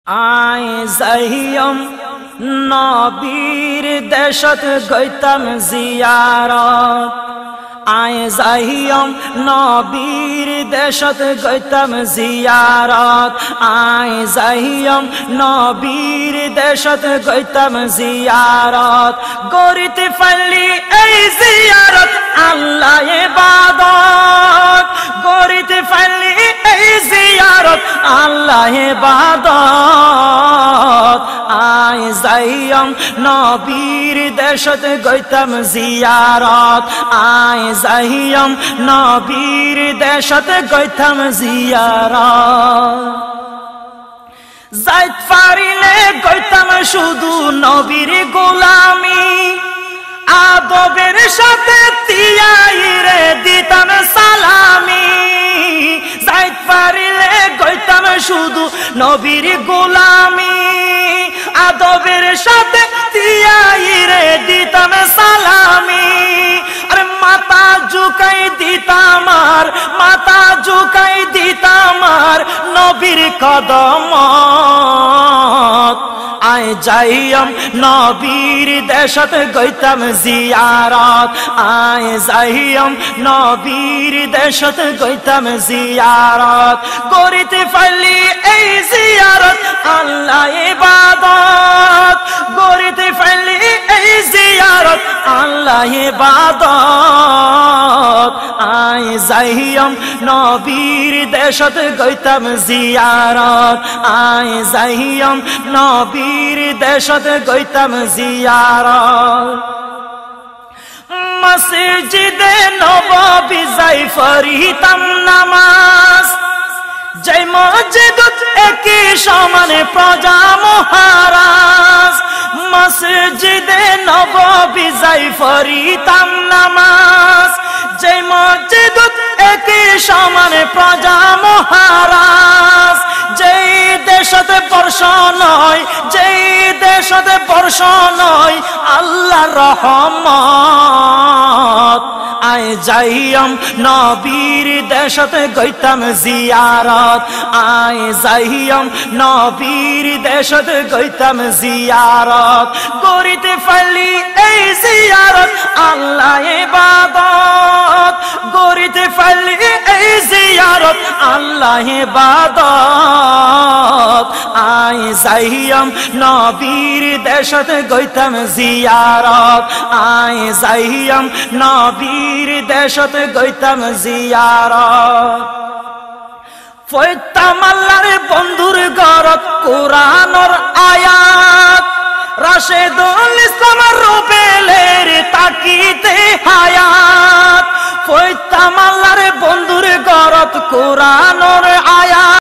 আয় যাইয়ম নবীর দেশত গইতাম জিয়ারত। আয় যাইয়ম নবীর দেশত গইতাম জিয়ারত। আয় যাইয়ম নবীর দেশত গইতাম জিয়ারত। গরিতে ফালি এই জিয়ারত আল্লাহ ইবাদত। গরিতে ফালি এই জিয়ারত আল্লাহ ইবাদত। আয় যাইয়ম নবীর দেশত গইতাম জিয়ারত। আয় যাইয়ম নবীর দেশত গইতাম জিয়ারত। যাইত পারিলে গইতাম শুধু নবীর গোলামি। আদবের সাথে তিয়াইরে দিতাম সালামি। যাইত পারিলে গইতাম শুধু নবীর গোলামি। আদবের সাথে তিয়াইরে দিতাম সালামি। আরে মাথা ঝুঁকাই দিতাম আর মাথা ঝুঁকাই দিতাম আর নবীর কদমত। আয় যাইয়ম নবীর দেশত গইতাম জিয়ারত। আয় যাইয়ম নবীর দেশত গইতাম জিয়ারত। গরিতে ফালি এই জিয়ারত আল্লাহ ইবাদত। গরিতে ফালি এই জিয়ারত আল্লাহ ইবাদত। আয় যাইয়ম নবীর দেশত গইতাম জিয়ারত। আয় যাইয়ম নবীর দেশত গইতাম জিয়ারত। মসজিদে নববী যাই পড়িতাম নামাজ। যে মসজিদত একই সমানে প্রজা মহারাজ। মসজিদে নববী যাই পড়িতাম নামাজ। যে মসজিদত একই সমানে প্রজা মহারাজ। যেই দেশতে বর্ষ নয় যেই দেশতে বর্ষ নয় আল্লাহর রহমত। আয় যাইয়ম নবীর দেশতে গইতাম জিয়ারত। আয় যাইয়ম নবীর দেশতে গইতাম জিয়ারত। গরিতে ফালি এই জিয়ারত আল্লাহ ইবাদত। গরিতে ফালি এই জিয়ারত আল্লাহ ইবাদত। আয় যাইয়ম নবীর দেশত গইতাম জিয়ারত। আয় যাইয়ম নবীর দেশত গইতাম জিয়ারত। পড়তাম আল্লাহর বন্ধুর ঘরত কোরআনের আয়াত। রাশেদুল ইসলাম রুবেলের তাকিতে হায়াত। পড়তাম আল্লাহর বন্ধুর ঘরত কোরআনের আয়াত।